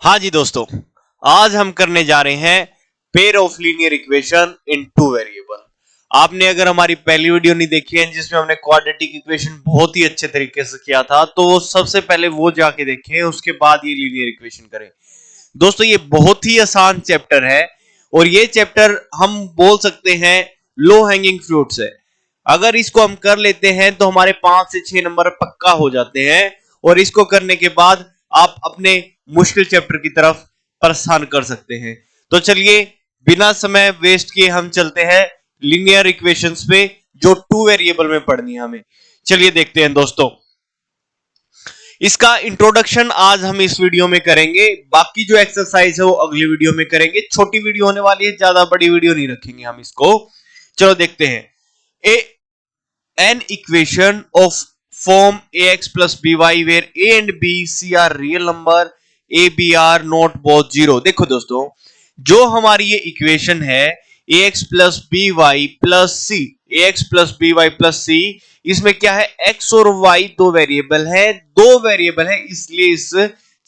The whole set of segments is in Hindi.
हाँ जी दोस्तों, आज हम करने जा रहे हैं pair of linear equation in two variable. आपने अगर हमारी पहली वीडियो नहीं देखी है जिसमें हमने क्वाड्रेटिक इक्वेशन बहुत ही अच्छे तरीके से किया था, तो सबसे पहले वो जाके देखें, उसके बाद ये लीनियर इक्वेशन करें। दोस्तों ये बहुत ही आसान चैप्टर है और ये चैप्टर हम बोल सकते हैं लो हैंगिंग फ्रूट्स है। अगर इसको हम कर लेते हैं तो हमारे 5 से 6 नंबर पक्का हो जाते हैं और इसको करने के बाद आप अपने मुश्किल चैप्टर की तरफ प्रस्थान कर सकते हैं। तो चलिए बिना समय वेस्ट किए हम चलते हैं लीनियर इक्वेशंस पे जो टू वेरिएबल में पढ़नी है हमें। चलिए देखते हैं दोस्तों, इसका इंट्रोडक्शन आज हम इस वीडियो में करेंगे, बाकी जो एक्सरसाइज है वो अगली वीडियो में करेंगे। छोटी वीडियो होने वाली है, ज्यादा बड़ी वीडियो नहीं रखेंगे हम इसको। चलो देखते हैं। An equation of form ax plus by where a and b c are real number, a b are not both zero। देखो दोस्तों, जो हमारी ये इक्वेशन है ax plus by plus c, ax plus by plus c, इसमें क्या है, x और y दो वेरिएबल है, इसलिए इस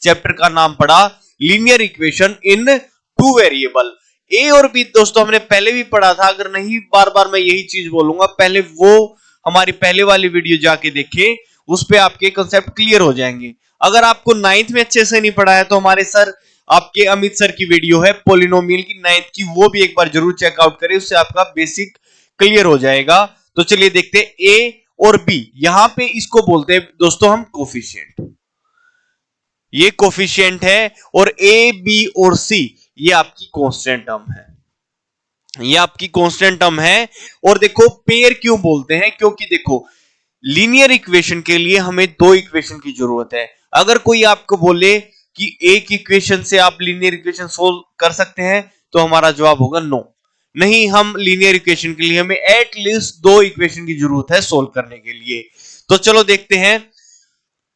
चैप्टर का नाम पड़ा linear equation in two variable. a और b दोस्तों हमने पहले भी पढ़ा था, अगर नहीं बार बार मैं यही चीज बोलूंगा, पहले वो हमारी पहले वाली वीडियो जाके देखें, उस पे आपके कांसेप्ट क्लियर हो जाएंगे। अगर आपको 9th में अच्छे से नहीं पढ़ा है तो हमारे सर, आपके अमित सर की वीडियो है पॉलिनोमियल की 9th की, वो भी एक बार जरूर चेकआउट करें, उससे आपका बेसिक क्लियर हो जाएगा। तो चलिए देखते हैं ए और बी, यहां पे इसको बोलते हैं दोस्तों हम कोफिशिएंट। ये कोफिशिएंट है और ए बी और सी ये आपकी कांस्टेंट टर्म है, ये आपकी कांस्टेंट टर्म है। और देखो पेयर क्यों बोलते हैं, क्योंकि देखो लीनियर इक्वेशन के लिए हमें दो इक्वेशन की जरूरत है। अगर कोई आपको बोले कि एक इक्वेशन से आप लीनियर इक्वेशन सोल्व कर सकते हैं तो हमारा जवाब होगा नो, नहीं, हम लीनियर इक्वेशन के लिए हमें एटलीस्ट दो इक्वेशन की जरूरत है सोल्व करने के लिए। तो चलो देखते हैं,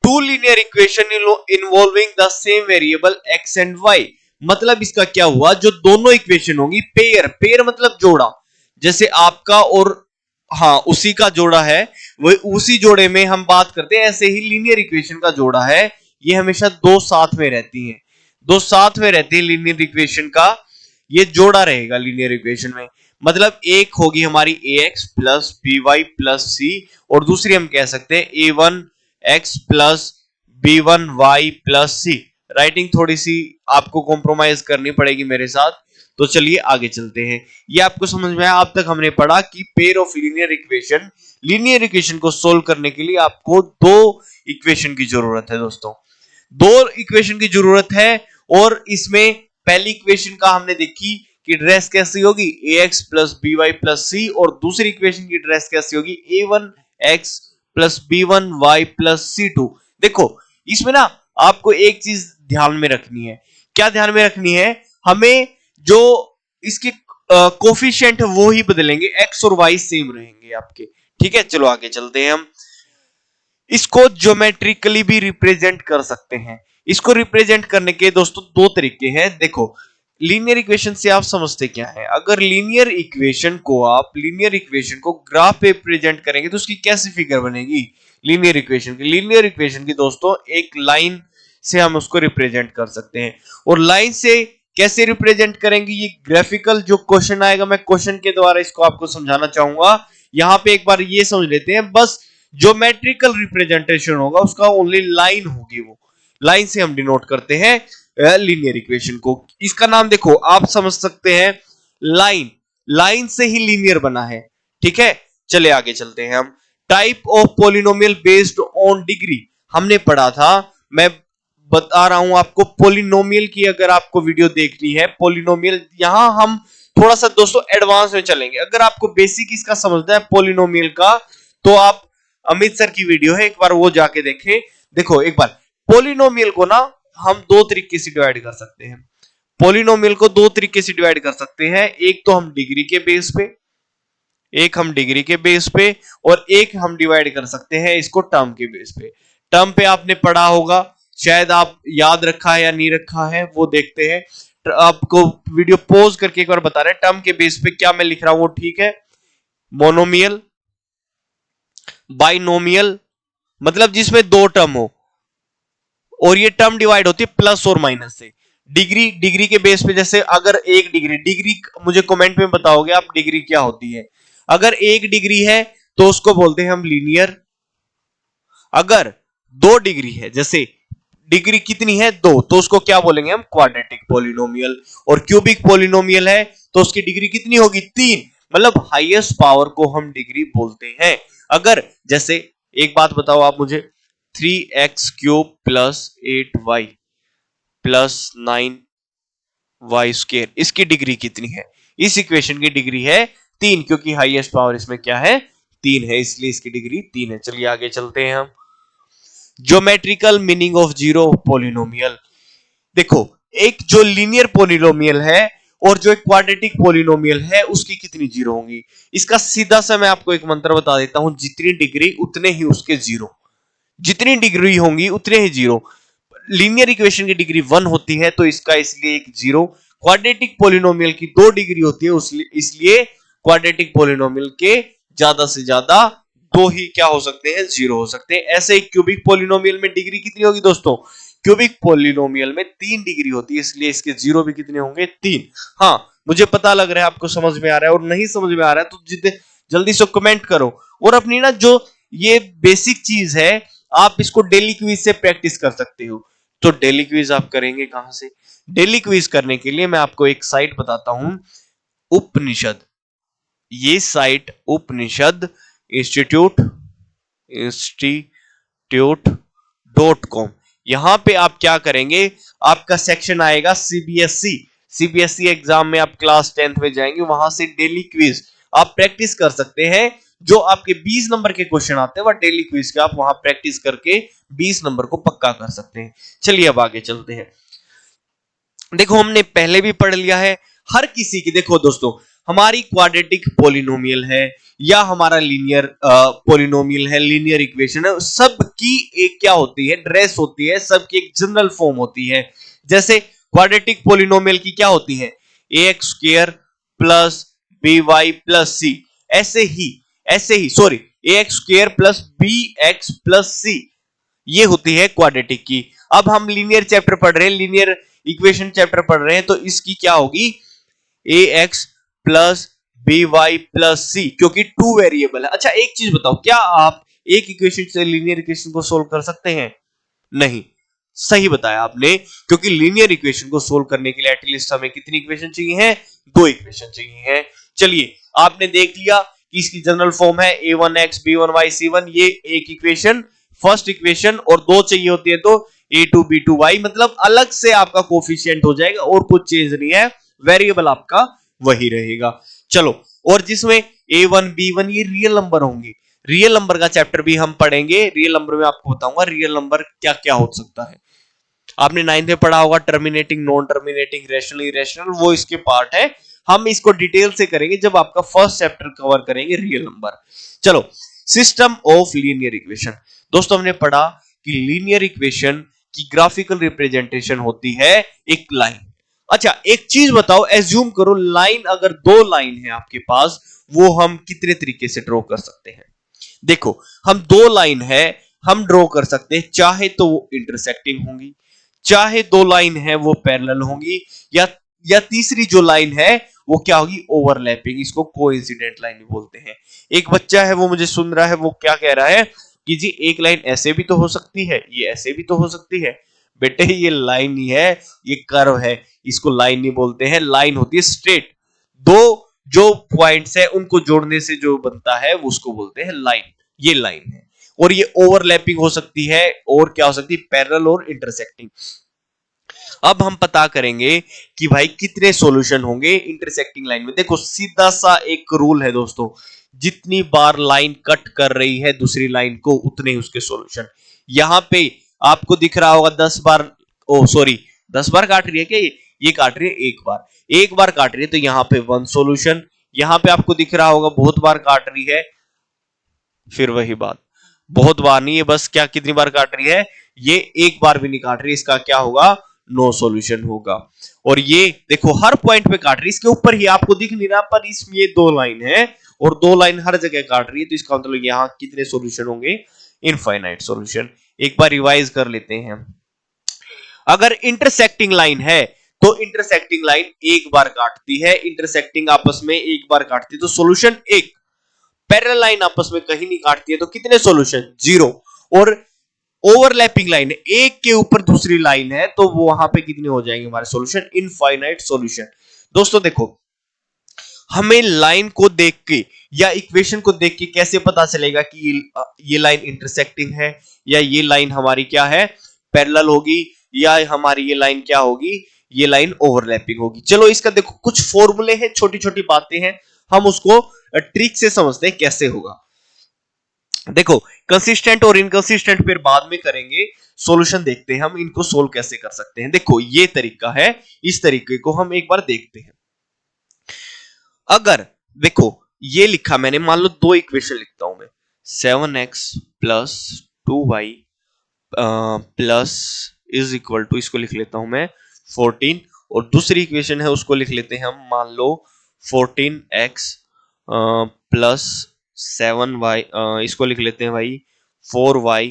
two linear equation involving the same variable x and y. मतलब इसका क्या हुआ, जो दोनों इक्वेशन होंगी पेयर मतलब जोड़ा, जैसे आपका और हाँ उसी का जोड़ा है, वो उसी जोड़े में हम बात करते हैं, ऐसे ही लीनियर इक्वेशन का जोड़ा है, ये हमेशा दो साथ में रहती हैं, दो साथ में रहती है लीनियर इक्वेशन का, ये जोड़ा रहेगा लीनियर इक्वेशन में। मतलब एक होगी हमारी ax plus by plus c और दूसरी हम कह सकते हैं a1x plus b1y plus c। Writing थोड़ी सी आपको कॉम्प्रोमाइज करनी पड़ेगी मेरे साथ। तो चलिए आगे चलते हैं। ये आपको समझ में आया, अब तक हमने पढ़ा कि पेयर ऑफ लीनियर इक्वेशन को सोल्व करने के लिए आपको दो इक्वेशन की जरूरत है दोस्तों, दो इक्वेशन की जरूरत है। और इसमें पहली इक्वेशन का हमने देखी कि ड्रेस कैसी होगी, ax plus by plus c, और दूसरी इक्वेशन की ड्रेस कैसी होगी, a1x plus b1y plus c2। देखो इसमें ना आपको एक चीज ध्यान में रखनी है, क्या ध्यान में रखनी है, हमें जो इसके कोफिशिएंट है वो ही बदलेंगे, x और y सेम रहेंगे आपके, ठीक है। चलो आगे चलते हैं हम। इसको ज्योमेट्रिकली भी रिप्रेजेंट कर सकते हैं। इसको रिप्रेजेंट करने के दोस्तों दो तरीके हैं। देखो लीनियर इक्वेशन से आप समझते क्या है, अगर लीनियर इक्वेशन को ग्राफ पे प्रेजेंट करेंगे तो उसकी कैसी फिगर बनेगी, लीनियर इक्वेशन की दोस्तों एक लाइन से हम उसको रिप्रेजेंट कर सकते हैं। और लाइन से कैसे रिप्रेजेंट करेंगे, ये ग्राफिकल जो क्वेश्चन आएगा, मैं क्वेश्चन के द्वारा इसको आपको समझाना चाहूंगा। यहां पे एक बार ये समझ लेते हैं, बस ज्योमेट्रिकल रिप्रेजेंटेशन होगा उसका, ओनली लाइन होगी, वो लाइन से हम डिनोट करते हैं लीनियर इक्वेशन को। इसका नाम देखो आप समझ सकते हैं, लाइन से ही लीनियर बना है, ठीक है। चले आगे चलते हैं हम। Type of polynomial based on degree हमने पढ़ा था, मैं बता रहा हूं आपको, पॉलिनोमियल की अगर आपको वीडियो देखनी है, पॉलिनोमियल यहां हम थोड़ा सा दोस्तों एडवांस में चलेंगे। अगर आपको बेसिक इसका समझना है पॉलिनोमियल का, तो आप अमित सर की वीडियो है, एक बार वो जाके देखें। देखो एक बार पॉलिनोमियल को ना हम दो तरीके से डिवाइड कर सकते हैं, पॉलिनोमियल को दो तरीके से डिवाइड कर सकते हैं। एक तो हम डिग्री के बेस पे, और एक हम डिवाइड कर सकते हैं इसको टर्म के बेस पे। टर्म पे आपने पढ़ा होगा, शायद आप याद रखा है या नहीं रखा है वो देखते हैं। आपको वीडियो पॉज करके एक बार बता रहे हैं टर्म के बेस पे क्या मैं लिख रहा हूं वो ठीक है। मोनोमियल, बाइनोमियल मतलब जिसमें दो टर्म हो और ये टर्म डिवाइड होती है प्लस और माइनस से। डिग्री, डिग्री के बेस पे जैसे अगर एक डिग्री, डिग्री मुझे कमेंट में बताओगे आप डिग्री क्या होती है। अगर एक डिग्री है तो उसको बोलते हैं हम लीनियर। अगर 2 डिग्री है, जैसे डिग्री कितनी है 2, तो उसको क्या बोलेंगे हम, क्वाड्रेटिक पॉलिनोमियल। और क्यूबिक पॉलिनोमियल है तो उसकी डिग्री कितनी होगी 3, मतलब हाईएस्ट पावर को हम डिग्री बोलते हैं। अगर जैसे एक बात बताओ आप मुझे, 3x³ plus 8y plus 9y², इसकी डिग्री कितनी है? इस इक्वेशन की डिग्री है 3, क्योंकि हाईएस्ट पावर इसमें क्या है 3 है, इसलिए इसकी डिग्री 3 है। चलिए आगे चलते हैं हम। Geometrical meaning of zero polynomial. देखो, एक जो लीनियर पॉलिनोमियल है और जो एक क्वाड्रेटिक पॉलिनोमियल है उसकी कितनी जीरो होंगी? इसका सीधा सा मैं आपको एक मंत्र बता देता हूं, जितनी डिग्री उतने ही उसके जीरो, जितनी डिग्री होंगी उतने ही जीरो। लीनियर इक्वेशन की डिग्री 1 होती है तो इसका इसलिए एक जीरो। क्वाड्रेटिक पॉलिनोमियल की 2 डिग्री होती है इसलिए क्वाड्रेटिक पॉलिनोमियल के ज्यादा से ज्यादा 2 ही क्या हो सकते हैं, जीरो हो सकते हैं। ऐसे ही क्यूबिक पॉलिनोमियल में डिग्री कितनी होगी दोस्तों? क्यूबिक पॉलिनोमियल में 3 डिग्री होती है, इसलिए इसके जीरो भी कितने होंगे, 3। हाँ, मुझे पता लग रहा है आपको समझ में आ रहा है, और नहीं समझ में आ रहा है तो जितने जल्दी से कमेंट करो। और अपनी ना जो ये बेसिक चीज है, आप इसको डेली क्विज से प्रैक्टिस कर सकते हो। तो डेली क्विज आप करेंगे कहां से? डेली क्विज करने के लिए मैं आपको एक साइट बताता हूं, उपनिषद। ये साइट उपनिषद institute.com। यहां पे आप क्या करेंगे, आपका सेक्शन आएगा सीबीएसई। सीबीएसई एग्जाम में आप क्लास 10th में जाएंगे, वहां से डेली क्विज आप प्रैक्टिस कर सकते हैं। जो आपके 20 नंबर के क्वेश्चन आते हैं वह डेली क्विज के आप वहां प्रैक्टिस करके 20 नंबर को पक्का कर सकते हैं। चलिए अब आगे चलते हैं। देखो, हमने पहले भी पढ़ लिया है, हर किसी की, देखो दोस्तों, हमारी क्वाड्रेटिक पॉलिनोमियल है या हमारा लीनियर पॉलिनोमियल है, लीनियर इक्वेशन है, सबकी एक क्या होती है, ड्रेस होती है, सबकी एक जनरल फॉर्म होती है। जैसे क्वाड्रेटिक पॉलिनोमियल की क्या होती है, ax² plus by plus c। ऐसे ही sorry, ax² plus bx plus c, ये होती है क्वाड्रेटिक की। अब हम लीनियर चैप्टर पढ़ रहे हैं, लीनियर इक्वेशन चैप्टर पढ़ रहे हैं, तो इसकी क्या होगी, ax plus by plus c, क्योंकि 2 वेरिएबल है। अच्छा एक चीज बताओ, क्या आप एक इक्वेशन से लीनियर इक्वेशन को सोल्व कर सकते हैं? नहीं, सही बताया आपने, क्योंकि लीनियर इक्वेशन को सोल्व करने के लिए एटलीस्ट हमें कितनी इक्वेशन चाहिए हैं, 2 इक्वेशन चाहिए हैं। चलिए, आपने देख लिया कि इसकी जनरल फॉर्म है a1x b1y c1, ये एक इक्वेशन, फर्स्ट इक्वेशन, और 2 चाहिए होती है तो a2 b2y, मतलब अलग से आपका कोफिशिएंट हो जाएगा और कुछ चेंज नहीं है, वेरिएबल आपका वही रहेगा। चलो, और जिसमें a1 b1 ये रियल नंबर होंगे, रियल नंबर का चैप्टर भी हम पढ़ेंगे। रियल नंबर में आपको बताऊंगा रियल नंबर क्या क्या हो सकता है। आपने 9th में पढ़ा होगा terminating, non terminating, rational, irrational, वो इसके पार्ट है। हम इसको डिटेल से करेंगे जब आपका फर्स्ट चैप्टर कवर करेंगे, रियल नंबर। चलो, सिस्टम ऑफ लीनियर इक्वेशन। दोस्तों, हमने पढ़ा कि लीनियर इक्वेशन की ग्राफिकल रिप्रेजेंटेशन होती है एक लाइन। अच्छा एक चीज बताओ, एज्यूम करो लाइन, अगर 2 लाइन है आपके पास, वो हम कितने तरीके से ड्रॉ कर सकते हैं? देखो, हम 2 लाइन है, हम ड्रॉ कर सकते हैं, चाहे तो वो इंटरसेक्टिंग होंगी, चाहे 2 लाइन है वो पैरेलल होंगी, या तीसरी जो लाइन है वो क्या होगी, ओवरलैपिंग। इसको कोइंसिडेंट लाइन बोलते हैं। एक बच्चा है वो मुझे सुन रहा है, वो क्या कह रहा है कि जी एक लाइन ऐसे भी तो हो सकती है, ये ऐसे भी तो हो सकती है। बेटे ये लाइन ही है, ये कर्व है, इसको लाइन नहीं बोलते हैं। लाइन होती है स्ट्रेट, 2 जो पॉइंट्स है उनको जोड़ने से जो बनता है वो उसको बोलते हैं लाइन, ये लाइन है। और ये ओवरलैपिंग हो सकती है, और क्या हो सकती है, पैरेलल और इंटरसेक्टिंग। अब हम पता करेंगे कि भाई कितने सॉल्यूशन होंगे इंटरसेक्टिंग लाइन में। देखो सीधा सा एक रूल है दोस्तों, जितनी बार लाइन कट कर रही है दूसरी लाइन को, उतने ही उसके सॉल्यूशन। यहां पे आपको दिख रहा होगा 10 बार, ओ सॉरी 10 बार काट रही है क्या, ये काट रही है एक बार काट रही है, तो यहां पे 1 सॉल्यूशन। यहां पे आपको दिख रहा होगा बहुत बार काट रही है, फिर वही बात, बहुत बार नहीं है, बस क्या कितनी बार काट रही है, ये एक बार भी नहीं काट रही, इसका क्या होगा, नो सॉल्यूशन होगा। और ये देखो हर पॉइंट पे काट रही, इसके ऊपर ही आपको दिख नहीं रहा, पर इसमें ये 2 लाइन है और 2 लाइन हर जगह काट रही है, तो इसका मतलब यहां कितने सॉल्यूशन होंगे, इनफाइनाइट सॉल्यूशन। एक बार रिवाइज कर लेते हैं। अगर इंटरसेक्टिंग लाइन है तो इंटरसेक्टिंग लाइन एक बार काटती है, इंटरसेक्टिंग आपस में एक बार काटती है तो सॉल्यूशन एक। पैरेलल लाइन आपस में कहीं नहीं काटती है तो कितने सॉल्यूशन? 0। और ओवरलैपिंग लाइन है, एक के ऊपर दूसरी लाइन है तो वो वहां पे कितने हो जाएंगे हमारे सॉल्यूशन? Infinite solution. दोस्तों देखो, हमें लाइन को देख के या इक्वेशन को देख के कैसे पता चलेगा कि ये लाइन इंटरसेक्टिंग है या ये लाइन हमारी क्या है? पैरेलल होगी, या हमारी ये लाइन क्या होगी? ये लाइन ओवरलैपिंग होगी। चलो इसका देखो कुछ फॉर्मूले हैं, छोटी छोटी बातें हैं, हम उसको ट्रिक से समझते हैं कैसे होगा। देखो, कंसिस्टेंट और इनकंसिस्टेंट फिर बाद में करेंगे, सॉल्यूशन देखते हैं हम इनको सोल्व कैसे कर सकते हैं। देखो ये तरीका है, इस तरीके को हम एक बार देखते हैं। अगर देखो ये लिखा मैंने, मान लो दो इक्वेशन लिखता हूं मैं, 7x plus 2y plus is equal to, इसको लिख लेता हूं मैं 14, और दूसरी इक्वेशन है उसको लिख लेते हैं हम, मान लो 14x प्लस 7y, इसको लिख लेते हैं भाई 4y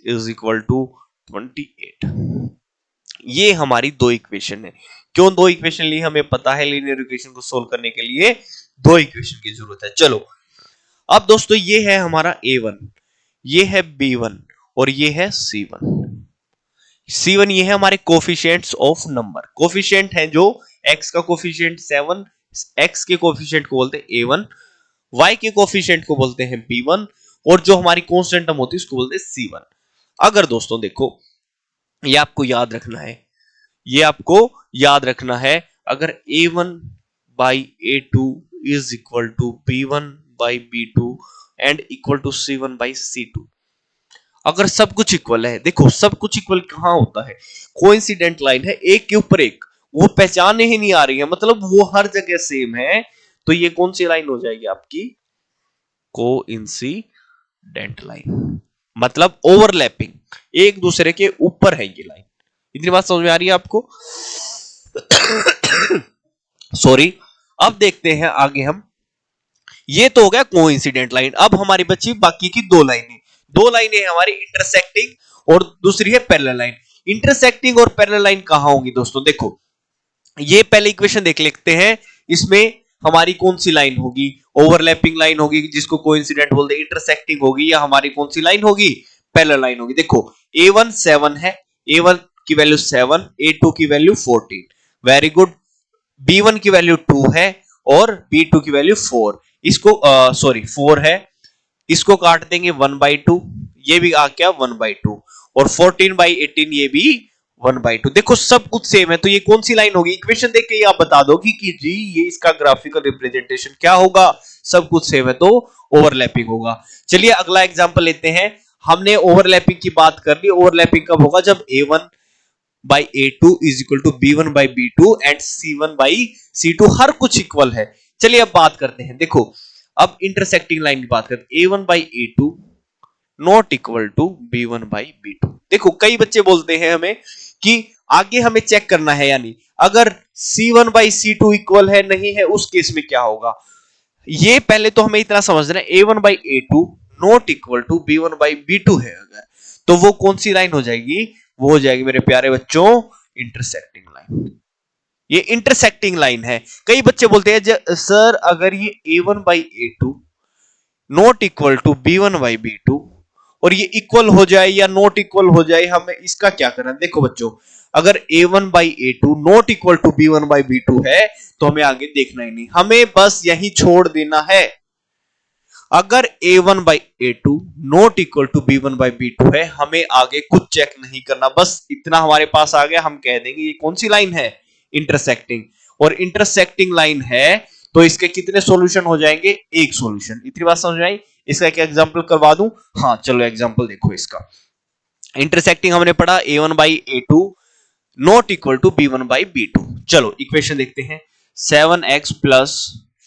इज इक्वल टू 28। ये हमारी दो इक्वेशन है। क्यों दो इक्वेशन ली? हमें पता है लीनियर इक्वेशन को सोल्व करने के लिए दो इक्वेशन की जरूरत है। चलो अब दोस्तों ये है हमारा a1, ये है b1 और ये है c1। c1 ये है हमारे कोफिशिएंट्स ऑफ नंबर, कोफिशिएंट है जो x का कोफिशिएंट 7, x के कोफिशिएंट को बोलते हैं a1, y के कोफिशिएंट को बोलते हैं b1, और जो हमारी कांस्टेंट टर्म होती है उसको बोलते हैं c1। अगर दोस्तों देखो, ये आपको याद रखना है, ये आपको याद रखना है, अगर a1 by a2 is equal to b1 by b2 and equal to c1 by c2, अगर सब कुछ इक्वल है, देखो सब कुछ इक्वल कहां होता है? कोइंसिडेंट लाइन है, एक के ऊपर एक, वो पहचानने ही नहीं आ रही है, मतलब वो हर जगह सेम है, तो ये कौन सी लाइन हो जाएगी आपकी? कोइंसिडेंट लाइन, मतलब ओवरलैपिंग, एक दूसरे के ऊपर है ये लाइन। इतनी बात समझ में आ रही है आपको? सॉरी। अब देखते हैं आगे हम, ये तो हो गया कोइंसिडेंट लाइन। अब हमारी बची बाकी की दो लाइनें, दो लाइनें हमारी इंटरसेक्टिंग और दूसरी है पैरेलल लाइन। इंटरसेक्टिंग और पैरेलल लाइन कहां होगी दोस्तों? देखो ये पहले इक्वेशन देख लेते हैं, इसमें हमारी कौन सी लाइन होगी? ओवरलैपिंग लाइन होगी जिसको कोइंसिडेंट बोलते हैं, इंटरसेक्टिंग होगी, या हमारी कौन सी लाइन होगी? पैरेलल लाइन होगी। देखो a1 7 है, a1 की वैल्यू 7, a2 की वैल्यू 14, वेरी गुड। b1 की वैल्यू 2 है और b2 की वैल्यू 4, इसको सॉरी 4 है, इसको काट देंगे 1/2, ये भी आ गया 1/2, और 14/18 ये भी 1/2। देखो सब कुछ सेम है, तो ये कौन सी लाइन होगी? इक्वेशन देख के आप बता दो कि जी ये इसका ग्राफिकल रिप्रेजेंटेशन क्या होगा? सब कुछ सेम है तो ओवरलैपिंग होगा। चलिए अगला एग्जांपल लेते हैं। हमने ओवरलैपिंग की बात कर ली, ओवरलैपिंग कब होगा? जब a1 by a2 is equal to b1 by b2 and c1 by c2 हर कुछ इक्वल है। चलिए अब बात करते हैं, देखो अब इंटरसेक्टिंग लाइन की बात करते हैं, a1 by a2 not equal to b1 by b2। देखो कई बच्चे बोलते हैं हमें कि आगे हमें चेक करना है, यानी अगर c1 by c2 इक्वल है नहीं है उस केस में क्या होगा? ये पहले तो हमें इतना समझना है, a1 by a2 not equal to b1 by b2 है अगर, तो वो कौन सी लाइन हो जाएगी? वो हो जाएगी मेरे प्यारे बच्चों इंटरसेक्टिंग लाइन। ये इंटरसेक्टिंग लाइन है। कई बच्चे बोलते हैं सर अगर ये a1 by a2 not equal to b1 by b2 और ये इक्वल हो जाए या नॉट इक्वल हो जाए, हमें इसका क्या करना है? देखो बच्चों, अगर a1 by a2 not equal to b1 by b2 है तो हमें आगे देखना ही नहीं, हमें बस यही छोड़ देना है। अगर a1 by a2 not equal to b1 by b2 है, हमें आगे कुछ चेक नहीं करना, बस इतना हमारे पास आ गया, हम कह देंगे ये कौन सी लाइन है? इंटरसेक्टिंग। और इंटरसेक्टिंग लाइन है तो इसके कितने सॉल्यूशन हो जाएंगे? एक सॉल्यूशन। इतनी बात समझ में आई? इसका एक एग्जांपल करवा दूं? हाँ चलो एग्जांपल देखो इसका। इंटरसेक्टिंग हमने पढ़ा a1 by a2 not equal to b1 by b2। चलो इक्वेशन देखते हैं, 7x plus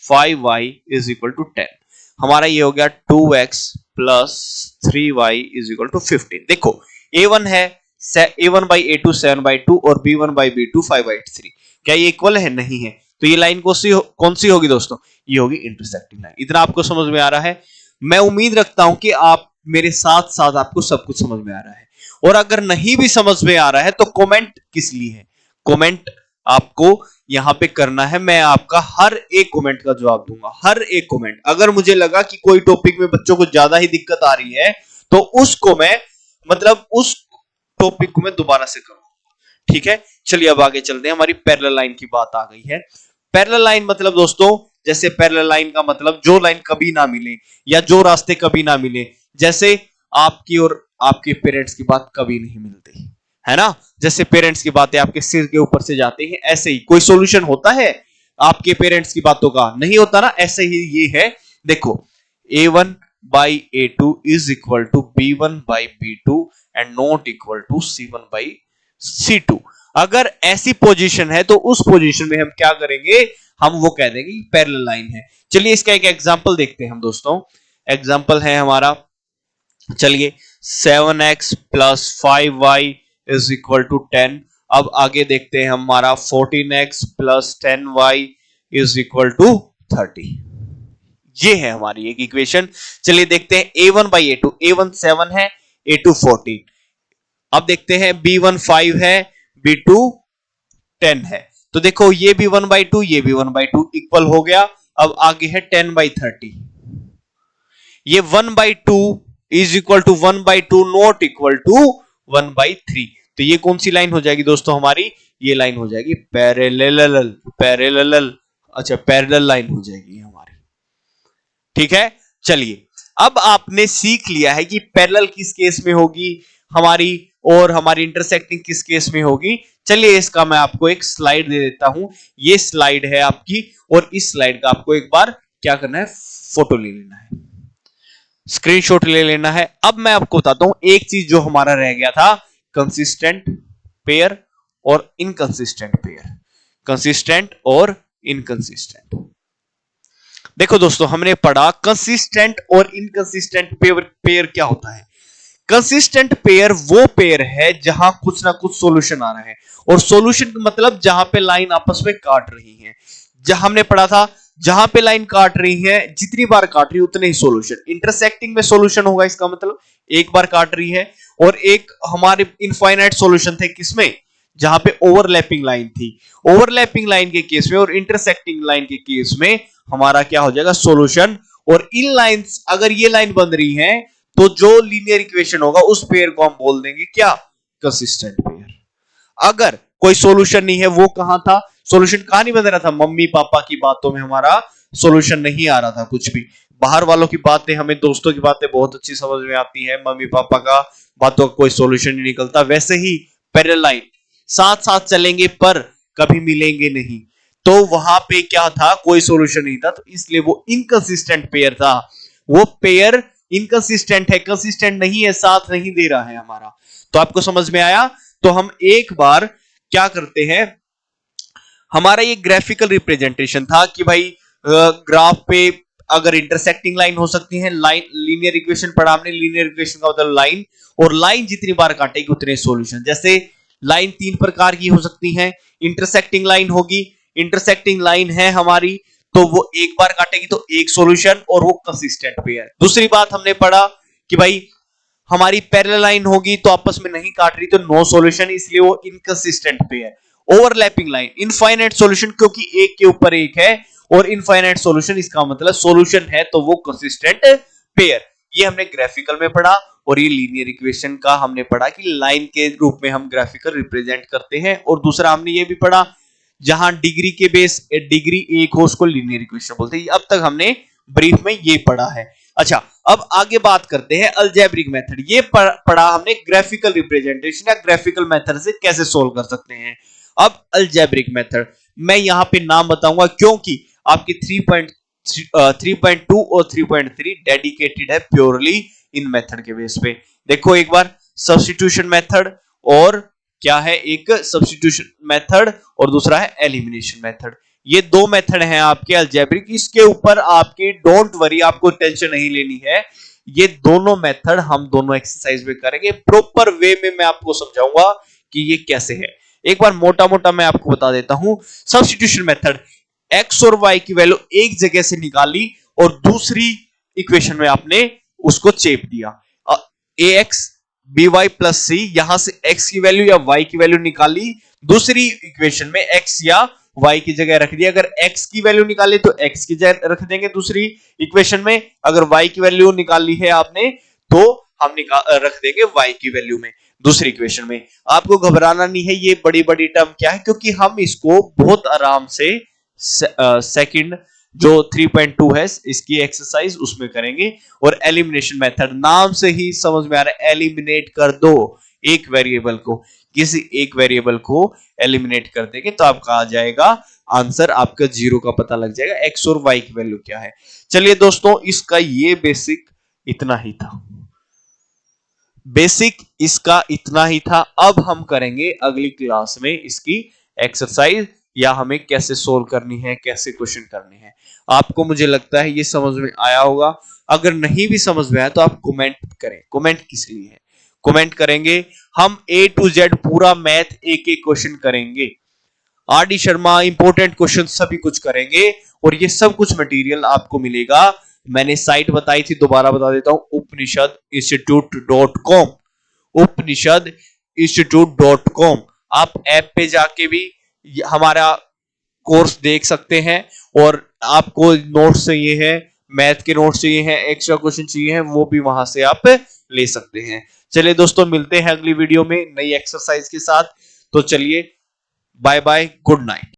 5y is equal to 10। हमारा ये हो गया 2x plus 3y is equal to 15। देखो a1 है a1 by a2 7/2 और b1 by b2 5/3। क्या ये इक्वल है? नहीं है, तो ये लाइन कौन सी होगी दोस्तों? ये होगी इंटरसेक्टिंग लाइन। इतना आपको समझ में आ रहा है? मैं उम्मीद रखता हूं कि आप मेरे साथ साथ आपको सब कुछ समझ में आ रहा है। और अगर नहीं भी समझ में आ रहा है तो कमेंट किस लिए है, कमेंट आपको यहां पे करना है। मैं आपका हर एक कमेंट का जवाब दूंगा, हर एक कमेंट। अगर मुझे लगा कि कोई टॉपिक में बच्चों को ज्यादा ही दिक्कत आ रही है तो उसको मैं मतलब उस टॉपिक को मैं दोबारा से करूंगा, ठीक है। चलिए अब आगे चलते हैं, हमारी पैरेलल लाइन की बात आ गई है। पैरेलल लाइन मतलब दोस्तों, जैसे पैरेलल लाइन का मतलब जो लाइन कभी ना मिले या जो रास्ते कभी ना मिले, जैसे आपकी और आपके पेरेंट्स की बात कभी नहीं मिलती है ना, जैसे पेरेंट्स की बातें आपके सिर के ऊपर से जाती हैं, ऐसे ही कोई सॉल्यूशन होता है आपके पेरेंट्स की बातों का, नहीं होता ना। ऐसे ही ये है, देखो a1 by a2 is equal to b1 by b2 and not equal to c1 by c2। अगर ऐसी पोजीशन है तो उस पोजीशन में हम क्या करेंगे, हम वो कह देंगे कि पैरेलल लाइन है। चलिए इसका एक एग्जांपल देखते हैं हम दोस्तों। एग्जांपल है हमारा, चलिए 7x plus 5y is equal to 10। अब आगे देखते हैं हमारा 14x plus 10y is equal to 30। ये है हमारी एक इक्वेशन। चलिए देखते हैं a1 by a2, a1 7 है, a2 14। अब देखते हैं b1 5 है, b2 10 है। तो देखो ये भी 1 by 2, ये भी 1 by 2 इक्वल हो गया। अब आगे है 10 by 30। ये 1 by 2 is equal to 1 by 2 not equal to 1 by 3। तो ये कौन सी लाइन हो जाएगी दोस्तों हमारी, ये लाइन हो जाएगी पैरेलल, पैरेलल, अच्छा पैरेलल लाइन हो जाएगी हमारी, ठीक है। चलिए अब आपने सीख लिया है कि पैरेलल किस केस में होगी हमारी और हमारी इंटरसेक्टिंग किस केस में होगी। चलिए इसका मैं आपको एक स्लाइड दे देता हूं, ये स्लाइड है आपकी और इस स्लाइड का आपको एक बार क्या करना है, फोटो ले लेना है, स्क्रीनशॉट ले लेना है। अब मैं आपको बताता हूं एक चीज जो हमारा रह गया था, कंसिस्टेंट पेयर और इनकंसिस्टेंट पेयर, कंसिस्टेंट और इनकंसिस्टेंट। देखो दोस्तों हमने पढ़ा कंसिस्टेंट और इनकंसिस्टेंट पेयर क्या होता है। कंसिस्टेंट पेयर वो पेयर है जहां कुछ ना कुछ सॉल्यूशन आ रहा है, और सॉल्यूशन का मतलब जहां पे लाइन आपस में काट रही है। जहां हमने पढ़ा था जहां पे लाइन काट रही है जितनी बार काट रही है उतने ही सॉल्यूशन। इंटरसेक्टिंग में सॉल्यूशन होगा, इसका मतलब एक बार काट रही है, और एक हमारे इनफाइनाइट सॉल्यूशन थे किसमें, जहां पे ओवरलैपिंग लाइन थी। ओवरलैपिंग लाइन के केस में और इंटरसेक्टिंग लाइन के केस में हमारा क्या हो जाएगा, सॉल्यूशन। और इन लाइंस अगर ये लाइन बन रही है तो जो लीनियर इक्वेशन होगा उस पेयर को हम बोल देंगे क्या, कंसिस्टेंट पेयर। अगर कोई सॉल्यूशन नहीं है, वो कहां था, सॉल्यूशन कहां नहीं बन रहा था, मम्मी पापा की बातों में हमारा सॉल्यूशन नहीं आ रहा था कुछ भी। बाहर वालों की बातें, हमें दोस्तों की बातें बहुत अच्छी समझ में आती है, मम्मी पापा का बातों का कोई सॉल्यूशन नहीं निकलता। वैसे ही पैरेलल लाइन साथ साथ चलेंगे पर कभी मिलेंगे नहीं, तो वहां पे क्या था, कोई सॉल्यूशन नहीं था, तो इसलिए वो इनकंसिस्टेंट पेयर था। वो पेयर इनकंसिस्टेंट है, कंसिस्टेंट नहीं है, साथ नहीं दे रहा है हमारा। तो आपको समझ में आया। तो हम एक बार क्या करते हैं, हमारा ये ग्राफिकल रिप्रेजेंटेशन था कि भाई ग्राफ पे अगर इंटरसेक्टिंग लाइन हो सकती है, लाइन लीनियर इक्वेशन पढ़ा हमने, लीनियर इक्वेशन का मतलब लाइन, और लाइन जितनी बार काटेगी उतने सॉल्यूशन। जैसे लाइन तीन प्रकार की हो सकती है, इंटरसेक्टिंग लाइन होगी, इंटरसेक्टिंग लाइन है हमारी तो वो एक बार काटेगी तो एक सॉल्यूशन, और वो कंसिस्टेंट पेयर। दूसरी बात हमने पढ़ा कि भाई हमारी पैरेलल लाइन होगी तो आपस में नहीं काट रही तो नो सॉल्यूशन, इसलिए वो inconsistent pair. Overlapping line infinite solution, क्योंकि एक के ऊपर एक है, और इनफाइनाइट सॉल्यूशन इसका मतलब सॉल्यूशन है तो वो कंसिस्टेंट पेयर। ये हमने ग्राफिकल में पढ़ा। और ये लीनियर इक्वेशन का हमने पढ़ा कि लाइन के रूप में हम ग्राफिकल रिप्रेजेंट करते हैं। और दूसरा हमने ये भी पढ़ा जहां डिग्री के बेस डिग्री एक हो उसको लीनियर इक्वेशन बोलते हैं। अब तक हमने ब्रीफ में ये पढ़ा है। अच्छा अब आगे बात करते हैं अलजेब्रिक मेथड। ये पढ़ा हमने ग्राफिकल रिप्रेजेंटेशन या ग्राफिकल मेथड से कैसे सोल्व कर सकते हैं। अब अलजेब्रिक मेथड मैं यहां पे नाम बताऊंगा क्योंकि आपकी 3.2 और 3.3 डेडिकेटेड है प्योरली इन मेथड के बेस पे। देखो एक बार सब्स्टिट्यूशन मेथड, और क्या है, एक सब्स्टिट्यूशन मेथड और दूसरा है एलिमिनेशन मेथड। ये दो मेथड हैं आपके अलजेब्रिक। इसके ऊपर आपकी डोंट वरी, आपको टेंशन नहीं लेनी है। ये दोनों मेथड हम दोनों एक्सरसाइज में करेंगे, प्रॉपर वे में मैं आपको समझाऊंगा कि ये कैसे है। एक बार मोटा मोटा मैं आपको बता देता हूं। सब्स्टिट्यूशन मेथड, एक्स और वाई की वैल्यू एक जगह से निकाली और दूसरी इक्वेशन में आपने उसको चेप दिया। ax बी वाई प्लस सी, यहां से x की वैल्यू या y की वैल्यू निकाली, दूसरी इक्वेशन में x या y की जगह रख दिया। अगर x की वैल्यू निकाली तो x की जगह रख देंगे दूसरी इक्वेशन में, अगर y की वैल्यू निकाली है आपने तो हम रख देंगे y की वैल्यू में दूसरी इक्वेशन में। आपको घबराना नहीं है, ये बड़ी बड़ी टर्म क्या है, क्योंकि हम इसको बहुत आराम से सेकंड जो 3.2 है इसकी एक्सरसाइज उसमें करेंगे। और एलिमिनेशन मेथड नाम से ही समझ में आ रहा है, एलिमिनेट कर दो एक वेरिएबल को, किसी एक वेरिएबल को एलिमिनेट कर देंगे तो आपका आ जाएगा आंसर, आपका 0 का पता लग जाएगा, x और y की वैल्यू क्या है। चलिए दोस्तों, इसका ये बेसिक इतना ही था, बेसिक इसका इतना ही था। अब हम करेंगे अगली क्लास में इसकी एक्सरसाइज, या हमें कैसे सोल्व करनी है, कैसे क्वेश्चन करने हैं। आपको मुझे लगता है ये समझ में आया होगा। अगर नहीं भी समझ में आया तो आप कमेंट करें। कमेंट किस लिए है, कमेंट करेंगे, हम A to Z पूरा मैथ एक एक क्वेश्चन करेंगे। आर.डी. शर्मा इंपॉर्टेंट क्वेश्चन सभी कुछ करेंगे, और ये सब कुछ मटेरियल आपको मिलेगा। मैंने साइट बताई थी, दोबारा बता देता हूं, उपनिषद institute.com, उपनिषद institute.com। आप ऐप पे जाके भी हमारा कोर्स देख सकते हैं, और आपको नोट्स चाहिए है, मैथ के नोट्स चाहिए हैं, एक्स्ट्रा क्वेश्चन चाहिए हैं, वो भी वहां से आप ले सकते हैं। चलिए दोस्तों, मिलते हैं अगली वीडियो में नई एक्सरसाइज के साथ। तो चलिए, बाय बाय, गुड नाइट।